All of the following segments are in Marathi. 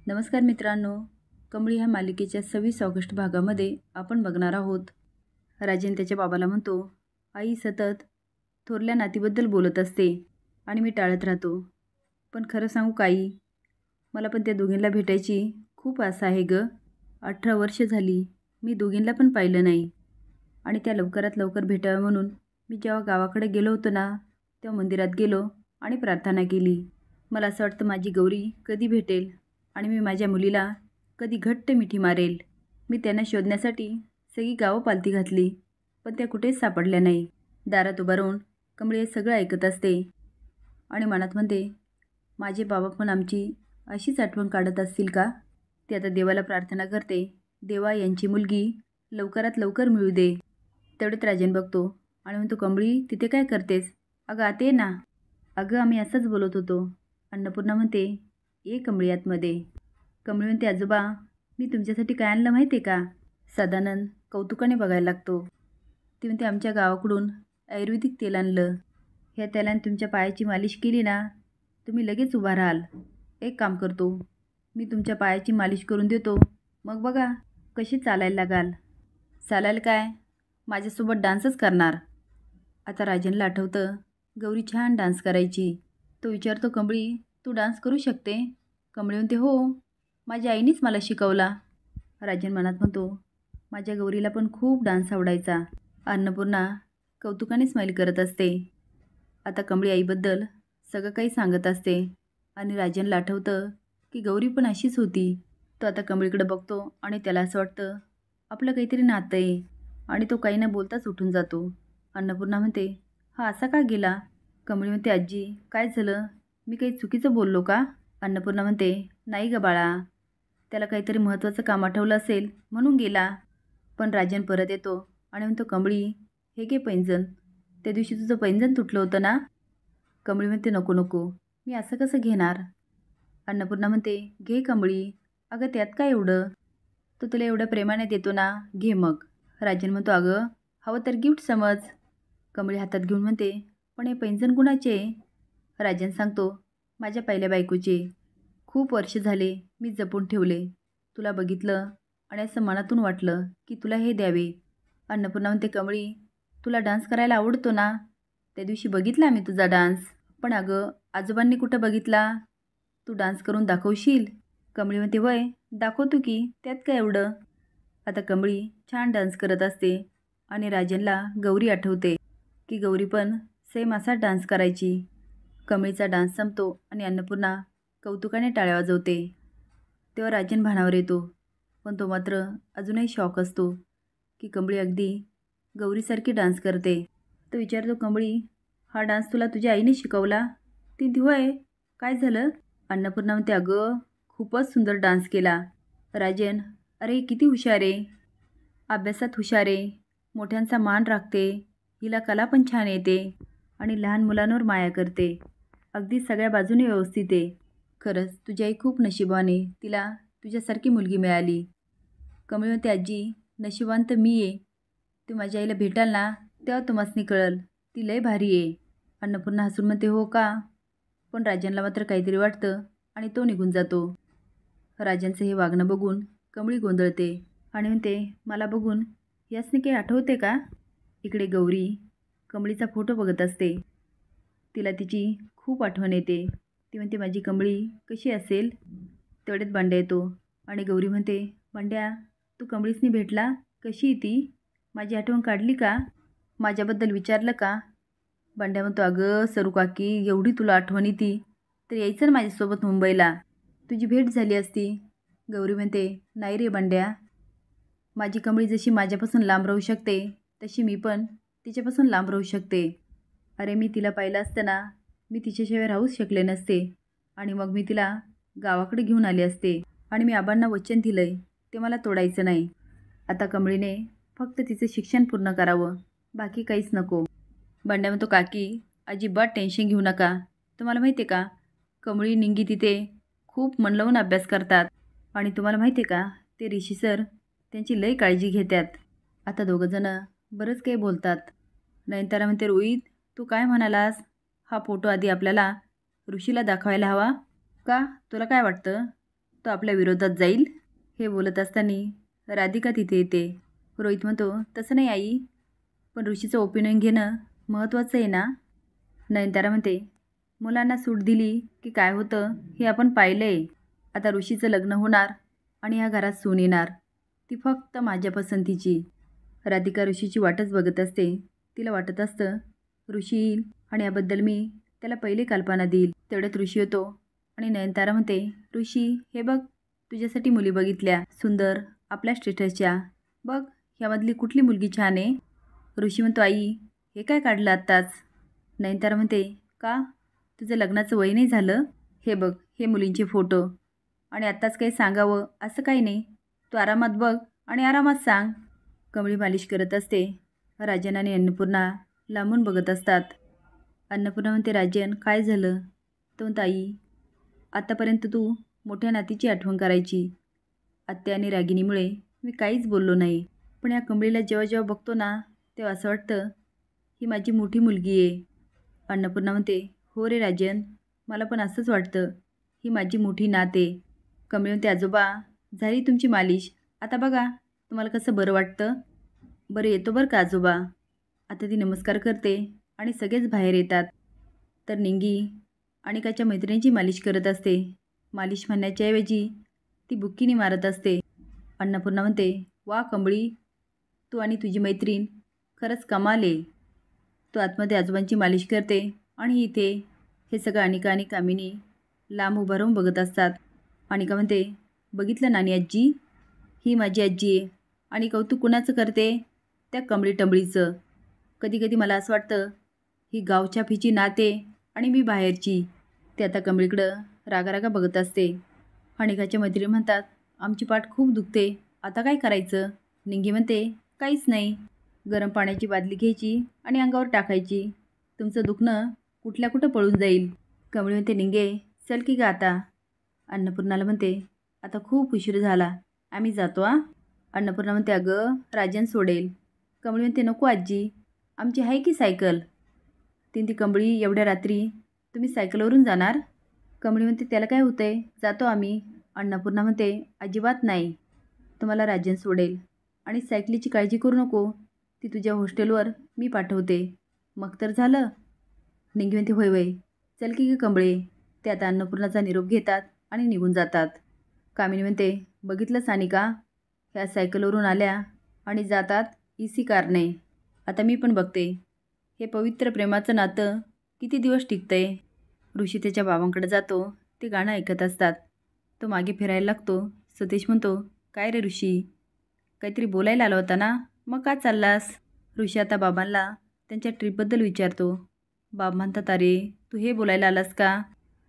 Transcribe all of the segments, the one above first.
नमस्कार मित्रांनो, कमळी ह्या मालिकेच्या 26 ऑगस्ट भागामध्ये आपण बघणार आहोत. राजन त्याच्या बाबाला म्हणतो, आई सतत थोरल्या नातीबद्दल बोलत असते आणि मी टाळत राहतो. पण खरं सांगू का आई, मला पण त्या दोघींना भेटायची खूप आशा आहे ग. 18 वर्ष झाली मी दोघींना पण पाहिलं नाही आणि त्या लवकरात लवकर भेटाव्या म्हणून मी जेव्हा गावाकडे गेलो होतो ना, तेव्हा मंदिरात गेलो आणि प्रार्थना केली. मला असं वाटतं माझी गौरी कधी भेटेल आणि मी माझ्या मुलीला कधी घट्ट मिठी मारेल. मी त्यांना शोधण्यासाठी सगळी गावं पालथी घातली, पण त्या कुठेच सापडल्या नाही. दारात उभा राहून कमळी हे सगळं ऐकत असते आणि मनात म्हणते, माझे बाबा पण आमची अशीच आठवण काढत असतील का? ते आता देवाला प्रार्थना करते, देवा यांची मुलगी लवकरात लवकर मिळू दे. तेवढ्यात राजन बघतो आणि म्हणतो, कमळी तिथे काय करतेस? अगं आते ना. अगं आम्ही असंच बोलत होतो. अन्नपूर्णा म्हणते, ये कमळी आतमध्ये. कमळी म्हणते, आजोबा मी तुमच्यासाठी काय आणलं माहिती आहे का? सदानंद कौतुकाने बघायला लागतो. ती म्हणते, आमच्या गावाकडून आयुर्वेदिक तेल आणलं. ह्या तेलाने तुमच्या पायाची मालिश केली ना, तुम्ही लगेच उभा राहाल. एक काम करतो, मी तुमच्या पायाची मालिश करून देतो, मग बघा कशी चालायला लागाल. चालायला काय, माझ्यासोबत डान्सच करणार. आता राजनला आठवतं गौरी छान डान्स करायची. तो विचारतो, कमळी तू डान्स करू शकते? कमळी म्हणते, हो, माझ्या आईनेच मला शिकवला. राजन मनात म्हणतो, माझ्या गौरीला पण खूप डान्स आवडायचा. अन्नपूर्णा कौतुकाने स्माईल करत असते. आता कमळी आईबद्दल सगळं काही सांगत असते आणि राजनला आठवतं की गौरी पण अशीच होती. तो आता कमळीकडे बघतो आणि त्याला असं वाटतं आपलं काहीतरी नातं आहे आणि तो काही न बोलताच उठून जातो. अन्नपूर्णा म्हणते, हा असा का गेला? कमळी म्हणते, आजी काय झालं? मी काही चुकीचं बोललो का? अन्नपूर्णा म्हणते, नाही ग बाळा, त्याला काहीतरी महत्त्वाचं काम आठवलं असेल म्हणून गेला. पण राजन परत येतो आणि म्हणतो, कमळी हे घे पैंजण. त्या दिवशी तुझं पैंजण तुटलं होतं ना? कमळी म्हणते, नको नको, मी असं कसं घेणार? अन्नपूर्णा म्हणते, घे कमळी, अगं त्यात काय एवढं, तो तुला एवढ्या प्रेमाने देतो ना, घे मग. राजन म्हणतो, अगं हवं तर गिफ्ट समज. कमळी हातात घेऊन म्हणते, पण हे पैंजण कुणाचे? राजन सांगतो, माझ्या पहिल्या बायकोचे. खूप वर्ष झाले मी जपून ठेवले. तुला बघितलं आणि असं मनातून वाटलं की तुला हे द्यावे. अन्नपूर्णा म्हणते, कमळी तुला डान्स करायला आवडतो ना? त्या दिवशी बघितला मी तुझा डान्स. पण अगं आजोबांनी कुठं बघितला? तू डान्स करून दाखवशील? कमळी म्हणते, वय दाखवतो की, त्यात काय एवढं. आता कमळी छान डान्स करत असते आणि राजनला गौरी आठवते की गौरी पण सेम असाच डान्स करायची. कमळीचा डान्स संपतो आणि अन्नपूर्णा कौतुकाने टाळ्या वाजवते. तेव्हा राजन भानावर येतो, पण तो मात्र अजूनही शॉक असतो की कमळी अगदी गौरीसारखी डान्स करते. तो विचारतो, कमळी हा डान्स तुला तुझ्या आईने शिकवला? ती होय, काय झालं? अन्नपूर्णा म्हणते, अगं खूपच सुंदर डान्स केला. राजन, अरे किती हुशार आहे, अभ्यासात हुशार आहे, मोठ्यांचा मान राखते, हिला कला पण छान येते आणि लहान मुलांवर माया करते. अगदी सगळ्या बाजूने व्यवस्थित आहे. खरंच तुझी आई खूप नशिबाने तिला तुझ्यासारखी मुलगी मिळाली. कमळी म्हणते, आजी नशिबान तर मी आहे. तू माझ्या आईला भेटाल ना, तेव्हा तुम्हासनी कळल, ती लय भारी आहे. अन्नपूर्णा हसून म्हणते, हो का? पण राजनला मात्र काहीतरी वाटतं आणि तो निघून जातो. राजनचं हे वागणं बघून कमळी गोंधळते आणि म्हणते, मला बघून यासने काही आठवते का? इकडे गौरी कमळीचा फोटो बघत असते. तिला तिची खूप आठवण येते. ती म्हणते, माझी कमळी कशी असेल? तेवढ्यात बंड्या येतो आणि गौरी म्हणते, बंड्या तू कमळीसनी भेटला, कशी आहे ती? माझी आठवण काढली का? माझ्याबद्दल विचारलं का? बंड्या म्हणतो, अगं सरू काकी, एवढी तुला आठवण येते तर यायचं ना माझ्यासोबत मुंबईला, तुझी भेट झाली असती. गौरी म्हणते, नाही रे बंड्या, माझी कमळी जशी माझ्यापासून लांब राहू शकते तशी मी पण तिच्यापासून लांब राहू शकते. अरे मी तिला पाहिलं असतं ना, मी तिच्याशिवाय राहूच शकले नसते आणि मग मी तिला गावाकडे घेऊन आले असते आणि मी आबांना वचन दिलंय ते मला तोडायचं नाही. आता कमळीने फक्त तिचं शिक्षण पूर्ण करावं, बाकी काहीच नको. बंड्या म्हणतो, काकी अजिबात टेन्शन घेऊ नका. तुम्हाला माहिती आहे का, कमळी निंगी तिथे खूप मन लावून अभ्यास करतात आणि तुम्हाला माहिती आहे का, ते ऋषी सर त्यांची लई काळजी घेतात. आता दोघंजणं बरंच काही बोलतात. नयनतारा म्हणते, रोहित तू काय म्हणालास? हा फोटो आधी आपल्याला ऋषीला दाखवायला हवा का? तुला काय वाटतं? तो आपल्या विरोधात जाईल. हे बोलत असताना राधिका तिथे येते. रोहित म्हणतो, तसं नाही आई, पण ऋषीचं ओपिनियन घेणं महत्त्वाचं आहे ना. नयनतारा म्हणते, मुलांना सूट दिली की काय होतं हे आपण पाहिलं आहे. आता ऋषीचं लग्न होणार आणि ह्या घरात सून येणार, ती फक्त माझ्या पसंतीची. राधिका ऋषीची वाटच बघत असते. तिला वाटत असतं ऋषी येईल आणि याबद्दल मी त्याला पहिले कल्पना देईल. तेवढ्यात ऋषी होतो आणि नयनतारा म्हणते, ऋषी हे बघ, तुझ्यासाठी मुली बघितल्या, सुंदर, आपल्या स्टेटसच्या. बघ ह्यामधली कुठली मुलगी छान आहे. ऋषी म्हणतो, आई हे काय काढलं आत्ताच. नयनतारा म्हणते, का, तुझं लग्नाचं वय नाही झालं. हे बघ, हे मुलींचे फोटो, आणि आत्ताच काही सांगावं असं काही नाही. तू आरामात बघ आणि आरामात सांग. कमळी मालिश करत असते. राजन आणि अन्नपूर्णा लांबून बघत असतात. अन्नपूर्णा म्हणते, राजन काय झालं. तो म्हणतो, आई आत्तापर्यंत तू मोठ्या नातीची आठवण करायची. आत्या आणि रागिणीमुळे मी काहीच बोललो नाही, पण या कमळीला जेव्हा जेव्हा बघतो ना तेव्हा असं वाटतं ही माझी मोठी मुलगी आहे. अन्नपूर्णा म्हणते, हो रे राजन, मला पण असंच वाटतं, ही माझी मोठी नात आहे. कमळी म्हणते, आजोबा झाली तुमची मालिश, आता बघा तुम्हाला कसं बरं वाटतं. बरं येतो बरं का आजोबा. आता ती नमस्कार करते आणि सगळेच बाहेर येतात. तर निंगी अनिकाच्या मैत्रिणीची मालिश करत असते. मालिश म्हणण्याच्या ऐवजी ती बुक्कीने मारत असते. अन्नपूर्णा म्हणते, वा कमळी, तू आणि तुझी मैत्रीण खरंच कमाल आहे. तू आतमध्ये आजोबांची मालिश करते आणि इथे हे सगळं अनिका आणि कामिनी लांब उभं राहून बघत असतात. अनिका म्हणते, बघितलं नानी आजी, ही माझी आजी आहे आणि कौतुक कुणाचं करते, त्या कमळी टंबळीचं. कधी कधी मला असं वाटतं ही गावच्या फिची नाते आणि मी बाहेरची. ते आता कमळीकडं रागारागा बघत असते. अनिकाच्या मैत्रिणी म्हणतात, आमची पाठ खूप दुखते, आता काय करायचं. निंगी म्हणते, काहीच नाही, गरम पाण्याची बादली घ्यायची आणि अंगावर टाकायची, तुमचं दुखणं कुठल्या कुठं पळून जाईल. कमळी म्हणते, निंगे चल की गा आता. अन्नपूर्णाला म्हणते, आता खूप उशीर झाला, आम्ही जातो आ. अन्नपूर्णा म्हणते, अगं राजन सोडेल. कमळी म्हणते, नको आजी, आमची आहे की सायकल. ती कमळी, एवढ्या रात्री तुम्ही सायकलवरून जाणार. कमळी म्हणते, त्याला काय होतंय, जातो आम्ही. अन्नपूर्णा म्हणते, अजिबात नाही, तुम्हाला राजन सोडेल आणि सायकलीची काळजी करू नको, ती तुझ्या हॉस्टेलवर मी पाठवते, मग तर झालं. निंगी म्हणते, होय होय, चल की ग कमळे. ते आता अन्नपूर्णाचा निरोप घेतात आणि निघून जातात. कामिनी म्हणते, बघितलं सानिका, ह्या सायकलवरून आल्या आणि जातात इसी कारने. आता मी पण बघते हे पवित्र प्रेमाचं नातं किती दिवस टिकतंय. ऋषी त्याच्या बाबांकडे जातो. ते गाणं ऐकत असतात. तो मागे फिरायला लागतो. सतीश म्हणतो, काय रे ऋषी, काहीतरी बोलायला आला होता ना, मग का चाललास. ऋषी आता बाबांना त्यांच्या ट्रीपबद्दल विचारतो. बाबा म्हणतात, अरे तू हे बोलायला आलास का.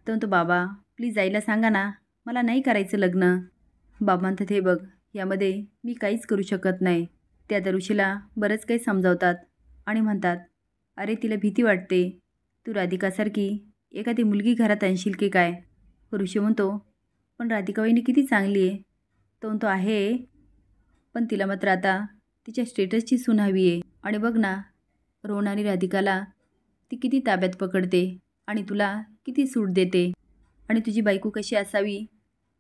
तर म्हणतो, बाबा प्लीज आईला सांगा ना, मला नाही करायचं लग्न. बाबा म्हणतात, हे बघ, यामध्ये मी काहीच करू शकत नाही. ते आता ऋषीला बरंच काही समजावतात आणि म्हणतात, अरे तिला भीती वाटते, तू राधिकासारखी एखादी मुलगी घरात आणशील की काय. ऋषी म्हणतो, पण राधिका वहिनी किती चांगली आहे. तो म्हणतो, आहे, पण तिला मात्र आता तिच्या स्टेटसची सून हवी आहे. आणि बघ ना, रोहन आणि राधिकाला ती किती ताब्यात पकडते आणि तुला किती सूट देते. आणि तुझी बायको कशी असावी,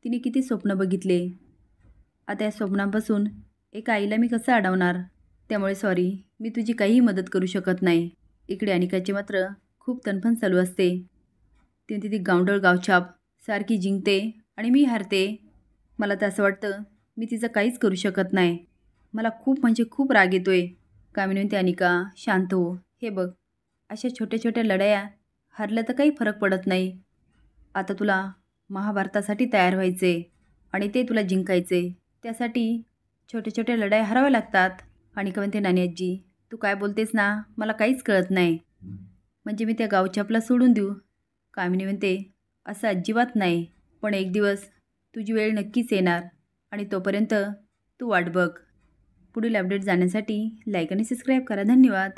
तिने किती स्वप्न बघितले. आता या स्वप्नांपासून एका आईला मी कसं अडवणार. त्यामुळे सॉरी, मी तुझी काहीही मदत करू शकत नाही. इकडे अनिकाची मात्र खूप तणफण चालू असते. ती गावंढळ गावछाप सारखी जिंकते आणि मी हारते. मला तर असं वाटतं मी तिचं काहीच करू शकत नाही. मला खूप म्हणजे खूप राग येतोय. कामिनी म्हणते, अनिका शांत हो. हे बघ, अशा छोट्या छोट्या लढाया हरल्या तर काही फरक पडत नाही. आता तुला महाभारतासाठी तयार व्हायचे आणि ते तुला जिंकायचे. त्यासाठी छोट्या छोट्या लढाया हराव्या लागतात. अनिका म्हणते, नानी आजी तू काय बोलतेस ना, मला काहीच कळत नाही. म्हणजे मी त्या गावछापला सोडून देऊ. कामिनी म्हणते, असं अजिबात नाही, पण एक दिवस तुझी वेळ नक्कीच येणार आणि तोपर्यंत तू वाट बघ. पुढील अपडेट जाण्यासाठी लाईक आणि सबस्क्राईब करा. धन्यवाद.